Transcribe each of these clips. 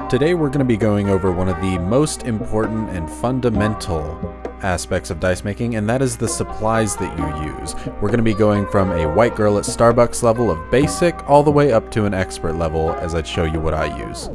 Today we're going to be going over one of the most important and fundamental aspects of dice making, and that is the supplies that you use. We're going to be going from a white girl at Starbucks level of basic all the way up to an expert level as I show you what I use.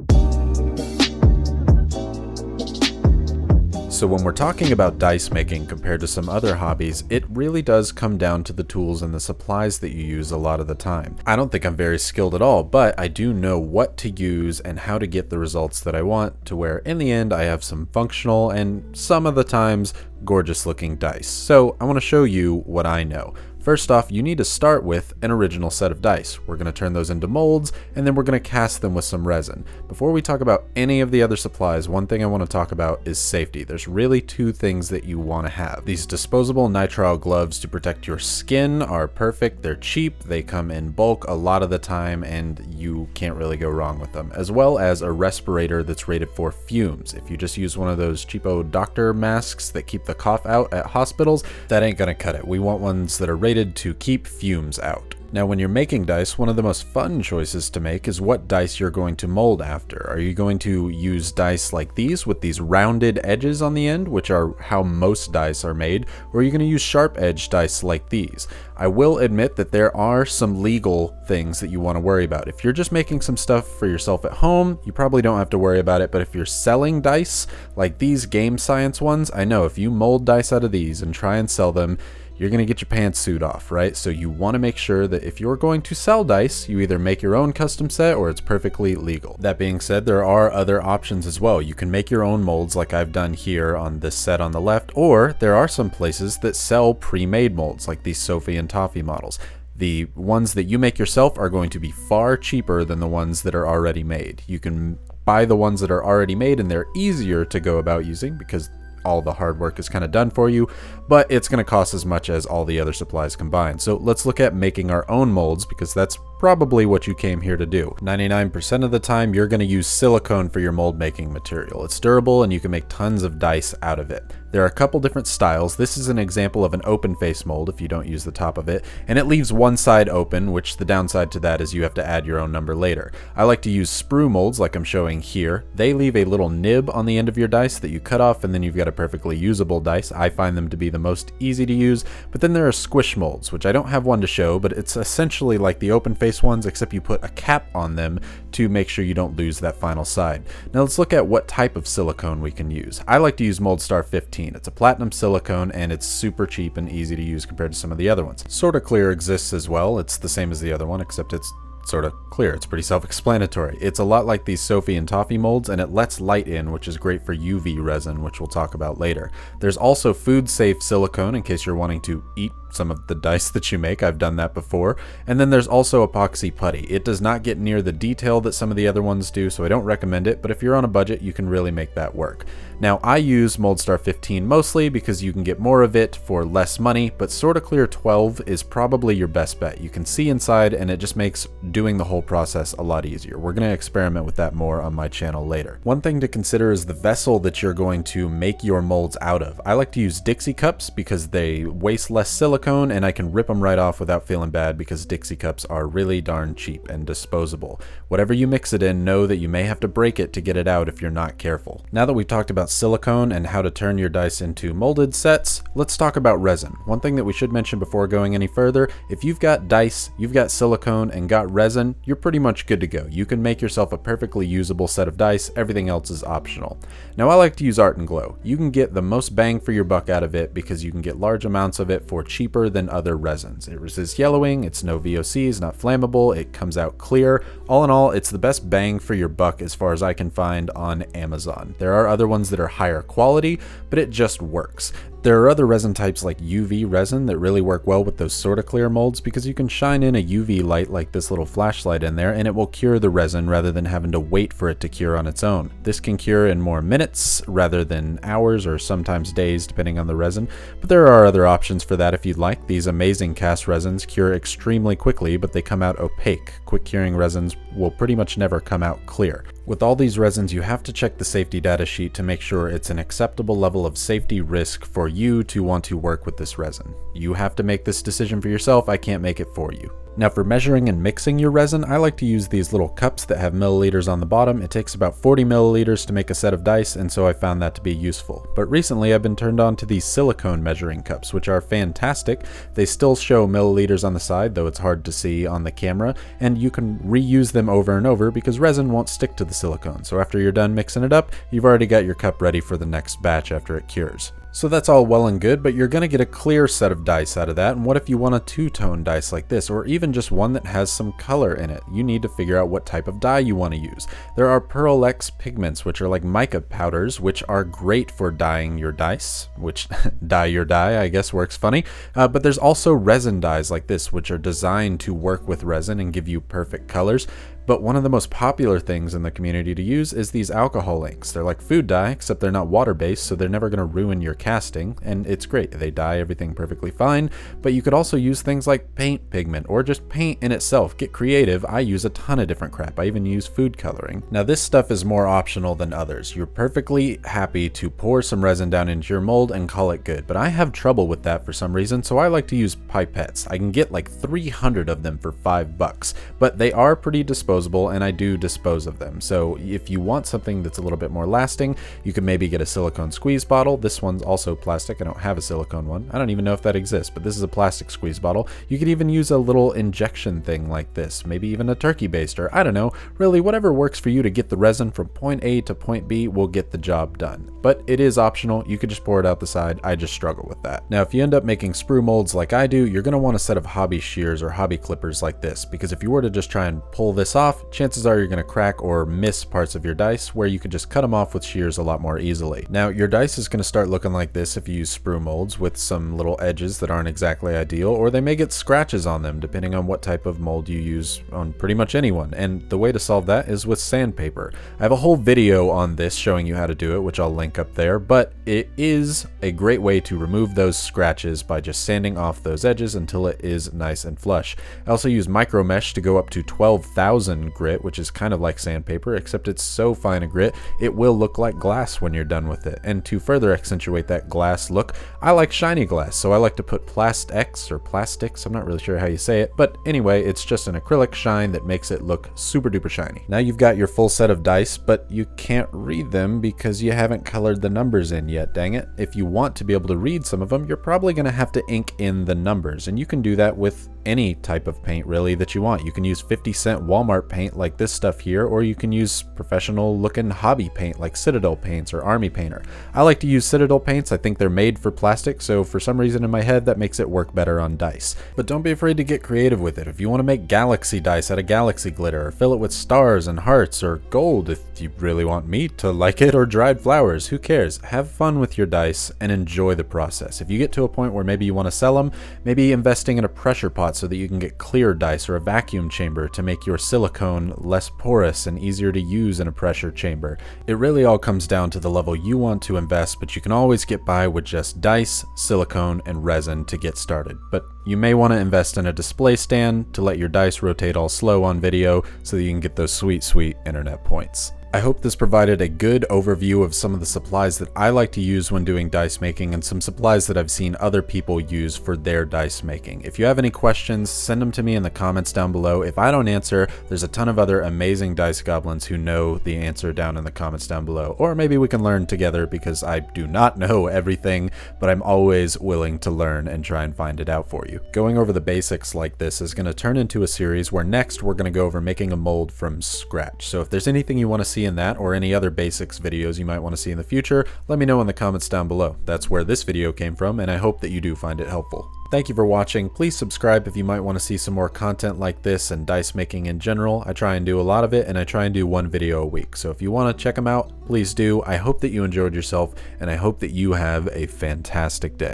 So when we're talking about dice making compared to some other hobbies, it really does come down to the tools and the supplies that you use a lot of the time. I don't think I'm very skilled at all, but I do know what to use and how to get the results that I want, to where in the end I have some functional and some of the times gorgeous looking dice. So I want to show you what I know. First off, you need to start with an original set of dice. We're going to turn those into molds, and then we're going to cast them with some resin. Before we talk about any of the other supplies, one thing I want to talk about is safety. There's really two things that you want to have. These disposable nitrile gloves to protect your skin are perfect. They're cheap, they come in bulk a lot of the time, and you can't really go wrong with them. As well as a respirator that's rated for fumes. If you just use one of those cheapo doctor masks that keep the cough out at hospitals, that ain't going to cut it. We want ones that are rated to keep fumes out. Now, when you're making dice, one of the most fun choices to make is what dice you're going to mold after. Are you going to use dice like these with these rounded edges on the end, which are how most dice are made, or are you going to use sharp edge dice like these? I will admit that there are some legal things that you want to worry about. If you're just making some stuff for yourself at home, you probably don't have to worry about it, but if you're selling dice, like these game science ones, I know if you mold dice out of these and try and sell them, you're going to get your pantsuit off, right? So you want to make sure that if you're going to sell dice, you either make your own custom set or it's perfectly legal. That being said, there are other options as well. You can make your own molds like I've done here on this set on the left, or there are some places that sell pre-made molds like these Sophie and Toffee models. The ones that you make yourself are going to be far cheaper than the ones that are already made. You can buy the ones that are already made and they're easier to go about using because all the hard work is kind of done for you, but it's going to cost as much as all the other supplies combined. So let's look at making our own molds, because that's probably what you came here to do. 99% of the time, you're going to use silicone for your mold making material. It's durable and you can make tons of dice out of it. There are a couple different styles. This is an example of an open face mold if you don't use the top of it, and it leaves one side open, which the downside to that is you have to add your own number later. I like to use sprue molds like I'm showing here. They leave a little nib on the end of your dice that you cut off, and then you've got a perfectly usable dice. I find them to be the most easy to use. But then there are squish molds, which I don't have one to show, but it's essentially like the open face ones, except you put a cap on them to make sure you don't lose that final side. Now let's look at what type of silicone we can use. I like to use Moldstar 15. It's a platinum silicone and it's super cheap and easy to use compared to some of the other ones. Sorta Clear exists as well. It's the same as the other one, except it's sort of clear. It's pretty self-explanatory. It's a lot like these Sophie and Toffee molds, and it lets light in, which is great for UV resin, which we'll talk about later. There's also food-safe silicone in case you're wanting to eat some of the dice that you make. I've done that before. And then there's also Epoxy Putty. It does not get near the detail that some of the other ones do, so I don't recommend it, but if you're on a budget, you can really make that work. Now, I use Moldstar 15 mostly because you can get more of it for less money, but Sorta Clear 12 is probably your best bet. You can see inside, and it just makes doing the whole process a lot easier. We're going to experiment with that more on my channel later. One thing to consider is the vessel that you're going to make your molds out of. I like to use Dixie cups because they waste less silicone, and I can rip them right off without feeling bad because Dixie cups are really darn cheap and disposable. Whatever you mix it in, know that you may have to break it to get it out if you're not careful. Now that we've talked about silicone and how to turn your dice into molded sets, let's talk about resin. One thing that we should mention before going any further, if you've got dice, you've got silicone, and got resin, you're pretty much good to go. You can make yourself a perfectly usable set of dice. Everything else is optional. Now, I like to use Art and Glow. You can get the most bang for your buck out of it because you can get large amounts of it for cheaper than other resins. It resists yellowing, it's no VOCs, not flammable, it comes out clear. All in all, it's the best bang for your buck as far as I can find on Amazon. There are other ones that are higher quality, but it just works. There are other resin types like UV resin that really work well with those Sorta Clear molds because you can shine in a UV light like this little flashlight in there and it will cure the resin rather than having to wait for it to cure on its own. This can cure in more minutes rather than hours or sometimes days depending on the resin, but there are other options for that if you'd like. These amazing cast resins cure extremely quickly, but they come out opaque. Quick curing resins will pretty much never come out clear. With all these resins, you have to check the safety data sheet to make sure it's an acceptable level of safety risk for you to want to work with this resin. You have to make this decision for yourself. I can't make it for you. Now for measuring and mixing your resin, I like to use these little cups that have milliliters on the bottom. It takes about 40 milliliters to make a set of dice, and so I found that to be useful. But recently I've been turned on to these silicone measuring cups, which are fantastic. They still show milliliters on the side, though it's hard to see on the camera, and you can reuse them over and over because resin won't stick to the silicone. So after you're done mixing it up, you've already got your cup ready for the next batch after it cures. So that's all well and good, but you're going to get a clear set of dice out of that. And what if you want a two-tone dice like this, or even just one that has some color in it? You need to figure out what type of dye you want to use. There are Pearl X pigments, which are like mica powders, which are great for dyeing your dice, which dye your dye, I guess works funny. But there's also resin dyes like this, which are designed to work with resin and give you perfect colors. But one of the most popular things in the community to use is these alcohol inks. They're like food dye, except they're not water-based, so they're never going to ruin your casting, and it's great. They dye everything perfectly fine, but you could also use things like paint pigment, or just paint in itself. Get creative. I use a ton of different crap. I even use food coloring. Now this stuff is more optional than others. You're perfectly happy to pour some resin down into your mold and call it good, but I have trouble with that for some reason, so I like to use pipettes. I can get like 300 of them for $5, but they are pretty disposable, and I do dispose of them. So if you want something that's a little bit more lasting, you can maybe get a silicone squeeze bottle. This one's also plastic. I don't have a silicone one. I don't even know if that exists, but this is a plastic squeeze bottle. You could even use a little injection thing like this, maybe even a turkey baster. I don't know. Really, whatever works for you to get the resin from point A to point B will get the job done. But it is optional. You could just pour it out the side. I just struggle with that. Now, if you end up making sprue molds like I do, you're going to want a set of hobby shears or hobby clippers like this, because if you were to just try and pull this off, chances are you're going to crack or miss parts of your dice, where you could just cut them off with shears a lot more easily. Now your dice is going to start looking like this if you use sprue molds, with some little edges that aren't exactly ideal, or they may get scratches on them depending on what type of mold you use on pretty much anyone. And the way to solve that is with sandpaper. I have a whole video on this showing you how to do it, which I'll link up there, but it is a great way to remove those scratches by just sanding off those edges until it is nice and flush. I also use micro mesh to go up to 12,000 grit, which is kind of like sandpaper, except it's so fine a grit it will look like glass when you're done with it. And to further accentuate that glass look, I like shiny glass, so I like to put Plastex or Plastics, I'm not really sure how you say it, but anyway, it's just an acrylic shine that makes it look super duper shiny. Now you've got your full set of dice, but you can't read them because you haven't colored the numbers in yet, dang it. If you want to be able to read some of them, you're probably going to have to ink in the numbers, and you can do that with any type of paint really that you want. You can use 50-cent Walmart paint like this stuff here, or you can use professional looking hobby paint like Citadel paints or Army Painter. I like to use Citadel paints. I think they're made for plastic, so for some reason in my head that makes it work better on dice. But don't be afraid to get creative with it. If you want to make galaxy dice out of galaxy glitter, or fill it with stars and hearts, or gold if you really want me to like it, or dried flowers, who cares? Have fun with your dice and enjoy the process. If you get to a point where maybe you want to sell them, maybe investing in a pressure pot so that you can get clear dice, or a vacuum chamber to make your silicone less porous and easier to use in a pressure chamber. It really all comes down to the level you want to invest, but you can always get by with just dice, silicone, and resin to get started. But you may want to invest in a display stand to let your dice rotate all slow on video so that you can get those sweet, sweet internet points. I hope this provided a good overview of some of the supplies that I like to use when doing dice making, and some supplies that I've seen other people use for their dice making. If you have any questions, send them to me in the comments down below. If I don't answer, there's a ton of other amazing Dice Goblins who know the answer down in the comments down below. Or maybe we can learn together, because I do not know everything, but I'm always willing to learn and try and find it out for you. Going over the basics like this is going to turn into a series where next we're going to go over making a mold from scratch. So if there's anything you want to see in that, or any other basics videos you might want to see in the future, let me know in the comments down below. That's where this video came from, and I hope that you do find it helpful. Thank you for watching. Please subscribe if you might want to see some more content like this and dice making in general. I try and do a lot of it, and I try and do one video a week. So if you want to check them out, please do. I hope that you enjoyed yourself, and I hope that you have a fantastic day.